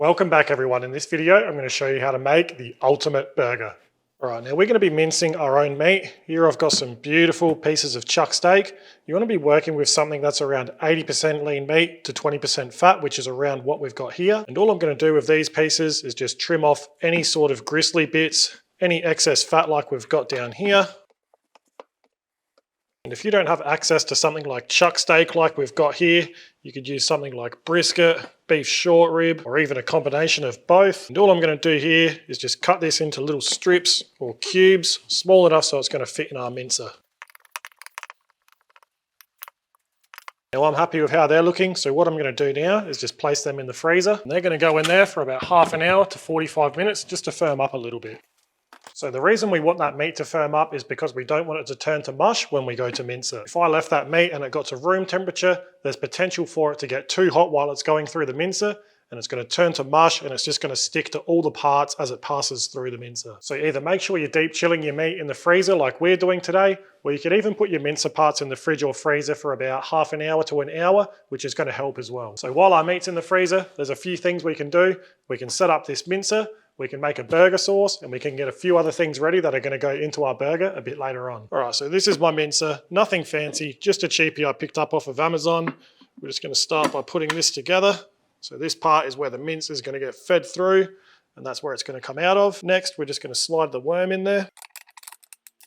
Welcome back everyone. In this video, I'm going to show you how to make the ultimate burger. All right, now we're going to be mincing our own meat. Here I've got some beautiful pieces of chuck steak. You want to be working with something that's around 80% lean meat to 20% fat, which is around what we've got here. And all I'm going to do with these pieces is just trim off any sort of gristly bits, any excess fat like we've got down here. And if you don't have access to something like chuck steak like we've got here, you could use something like brisket, beef short rib, or even a combination of both. And all I'm going to do here is just cut this into little strips or cubes, small enough so it's going to fit in our mincer. Now I'm happy with how they're looking, so what I'm going to do now is just place them in the freezer. And they're going to go in there for about half an hour to 45 minutes just to firm up a little bit. So the reason we want that meat to firm up is because we don't want it to turn to mush when we go to mince it. If I left that meat and it got to room temperature, there's potential for it to get too hot while it's going through the mincer, and it's going to turn to mush and it's just going to stick to all the parts as it passes through the mincer. So either make sure you're deep chilling your meat in the freezer like we're doing today, or you could even put your mincer parts in the fridge or freezer for about half an hour to an hour, which is going to help as well. So while our meat's in the freezer, there's a few things we can do. We can set up this mincer, we can make a burger sauce, and we can get a few other things ready that are going to go into our burger a bit later on. All right, so this is my mincer, nothing fancy, just a cheapie I picked up off of Amazon. We're just going to start by putting this together. So this part is where the mince is going to get fed through, and that's where it's going to come out of. Next, we're just going to slide the worm in there.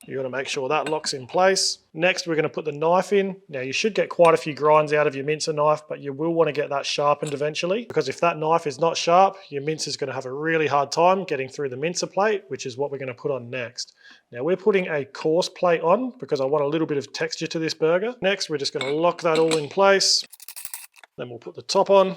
You want to make sure that locks in place. Next, we're going to put the knife in. Now, you should get quite a few grinds out of your mincer knife, but you will want to get that sharpened eventually, because if that knife is not sharp, your mince is going to have a really hard time getting through the mincer plate, which is what we're going to put on next. Now, we're putting a coarse plate on because I want a little bit of texture to this burger. Next, we're just going to lock that all in place. Then we'll put the top on.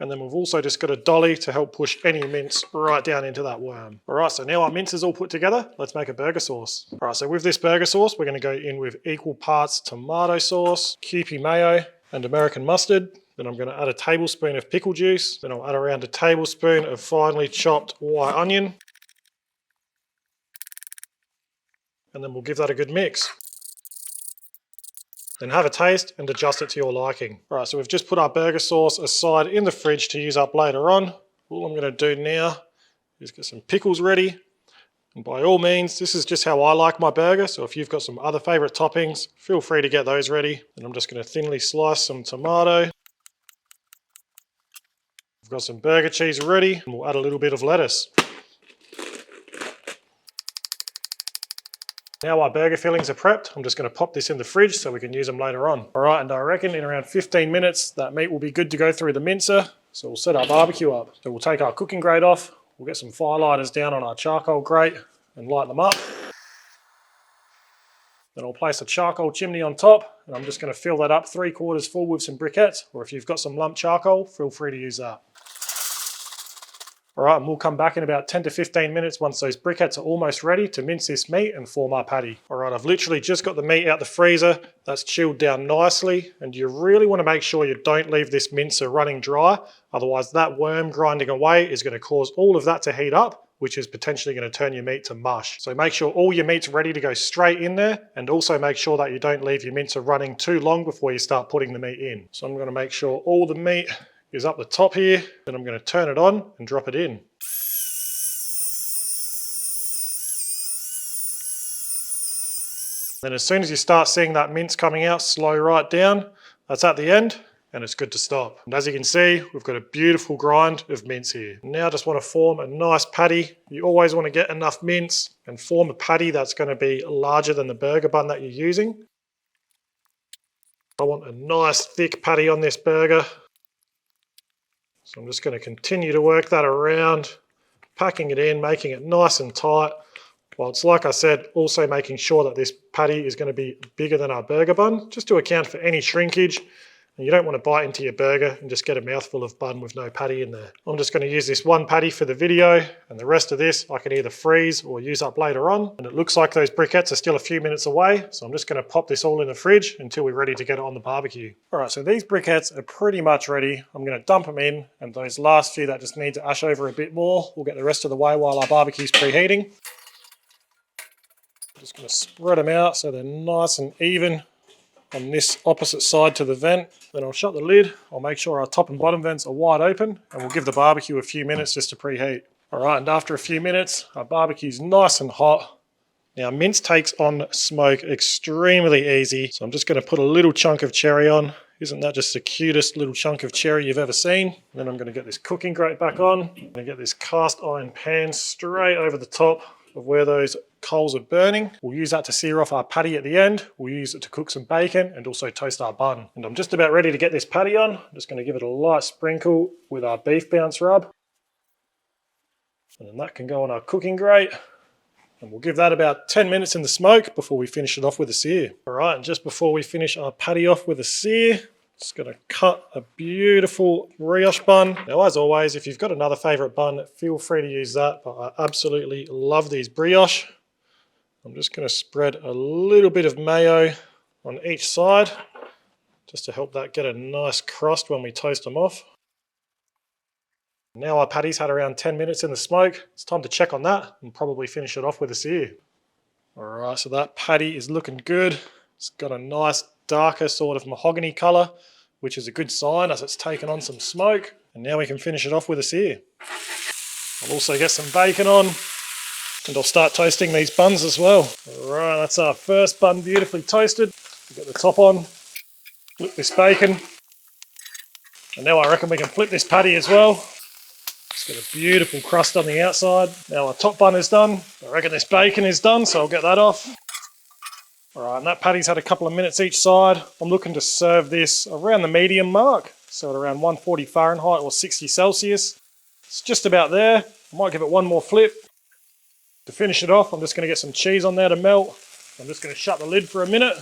And then we've also just got a dolly to help push any mince right down into that worm. All right, so now our mince is all put together. Let's make a burger sauce. All right, so with this burger sauce, we're going to go in with equal parts tomato sauce, kewpie mayo, and American mustard. Then I'm going to add a tablespoon of pickle juice. Then I'll add around a tablespoon of finely chopped white onion. And then we'll give that a good mix. Then have a taste and adjust it to your liking. All right, so we've just put our burger sauce aside in the fridge to use up later on. All I'm going to do now is get some pickles ready. And by all means, this is just how I like my burger. So if you've got some other favorite toppings, feel free to get those ready. And I'm just going to thinly slice some tomato. I've got some burger cheese ready, and we'll add a little bit of lettuce. Now our burger fillings are prepped, I'm just going to pop this in the fridge so we can use them later on. All right, and I reckon in around 15 minutes, that meat will be good to go through the mincer. So we'll set our barbecue up. So we'll take our cooking grate off, we'll get some firelighters down on our charcoal grate and light them up. Then I'll place a charcoal chimney on top, and I'm just going to fill that up 3/4 full with some briquettes, or if you've got some lump charcoal, feel free to use that. All right, and we'll come back in about 10 to 15 minutes once those briquettes are almost ready to mince this meat and form our patty. All right, I've literally just got the meat out the freezer. That's chilled down nicely, and you really want to make sure you don't leave this mincer running dry. Otherwise, that worm grinding away is going to cause all of that to heat up, which is potentially going to turn your meat to mush. So make sure all your meat's ready to go straight in there, and also make sure that you don't leave your mincer running too long before you start putting the meat in. So I'm going to make sure all the meat is up the top here, then I'm going to turn it on and drop it in. Then as soon as you start seeing that mince coming out, slow right down, that's at the end, and it's good to stop. And as you can see, we've got a beautiful grind of mince here. Now I just want to form a nice patty. You always want to get enough mince and form a patty that's going to be larger than the burger bun that you're using. I want a nice thick patty on this burger. So I'm just going to continue to work that around, packing it in, making it nice and tight. While it's, like I said, also making sure that this patty is going to be bigger than our burger bun, just to account for any shrinkage. And you don't want to bite into your burger and just get a mouthful of bun with no patty in there. I'm just going to use this one patty for the video, and the rest of this I can either freeze or use up later on. And it looks like those briquettes are still a few minutes away, so I'm just going to pop this all in the fridge until we're ready to get it on the barbecue. All right, so these briquettes are pretty much ready. I'm going to dump them in, and those last few that just need to ash over a bit more, we'll get the rest of the way while our barbecue's preheating. Just going to spread them out so they're nice and even on this opposite side to the vent. Then I'll shut the lid. I'll make sure our top and bottom vents are wide open, and we'll give the barbecue a few minutes just to preheat. All right, and after a few minutes, our barbecue's nice and hot. Now, mince takes on smoke extremely easy, so I'm just going to put a little chunk of cherry on. Isn't that just the cutest little chunk of cherry you've ever seen? Then I'm going to get this cooking grate back on. I'm going to get this cast iron pan straight over the top of where those coals are burning. We'll use that to sear off our patty at the end. We'll use it to cook some bacon and also toast our bun. And I'm just about ready to get this patty on. I'm just going to give it a light sprinkle with our beef bounce rub. And then that can go on our cooking grate. And we'll give that about 10 minutes in the smoke before we finish it off with a sear. All right, and just before we finish our patty off with a sear, just going to cut a beautiful brioche bun. Now, as always, if you've got another favourite bun, feel free to use that, but I absolutely love these brioche. I'm just going to spread a little bit of mayo on each side, just to help that get a nice crust when we toast them off. Now our patty's had around 10 minutes in the smoke. It's time to check on that and probably finish it off with a sear. All right, so that patty is looking good. It's got a nice darker sort of mahogany colour, which is a good sign as it's taken on some smoke. And now we can finish it off with a sear. I'll also get some bacon on, and I'll start toasting these buns as well. All right, that's our first bun beautifully toasted. We'll get the top on, flip this bacon. And now I reckon we can flip this patty as well. It's got a beautiful crust on the outside. Now our top bun is done. I reckon this bacon is done, so I'll get that off. All right, and that patty's had a couple of minutes each side. I'm looking to serve this around the medium mark, so at around 140 Fahrenheit or 60 Celsius. It's just about there. I might give it one more flip. To finish it off, I'm just going to get some cheese on there to melt. I'm just going to shut the lid for a minute.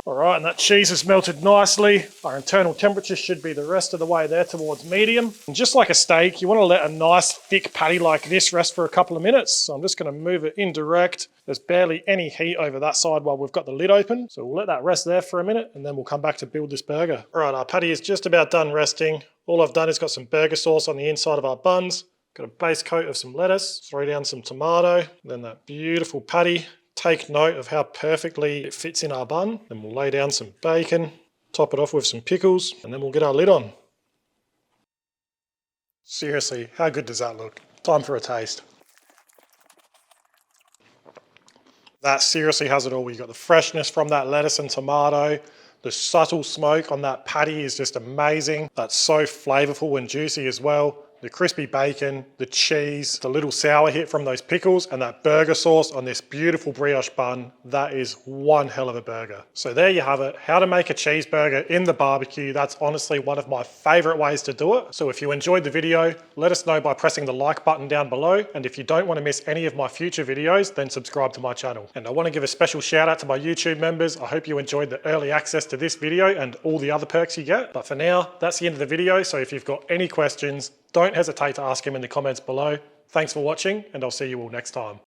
All right, and that cheese has melted nicely. Our internal temperature should be the rest of the way there towards medium. And just like a steak, you want to let a nice thick patty like this rest for a couple of minutes. So I'm just going to move it indirect. There's barely any heat over that side while we've got the lid open. So we'll let that rest there for a minute and then we'll come back to build this burger. All right, our patty is just about done resting. All I've done is got some burger sauce on the inside of our buns. Got a base coat of some lettuce, throw down some tomato, then that beautiful patty. Take note of how perfectly it fits in our bun. Then we'll lay down some bacon, top it off with some pickles, and then we'll get our lid on. Seriously, how good does that look? Time for a taste. That seriously has it all. You've got the freshness from that lettuce and tomato. The subtle smoke on that patty is just amazing. That's so flavorful and juicy as well. The crispy bacon, the cheese, the little sour hit from those pickles, and that burger sauce on this beautiful brioche bun. That is one hell of a burger. So there you have it, how to make a cheeseburger in the barbecue. That's honestly one of my favorite ways to do it. So if you enjoyed the video, let us know by pressing the like button down below. And if you don't want to miss any of my future videos, then subscribe to my channel. And I want to give a special shout out to my YouTube members. I hope you enjoyed the early access to this video and all the other perks you get. But for now, that's the end of the video. So if you've got any questions, don't hesitate to ask him in the comments below. Thanks for watching, and I'll see you all next time.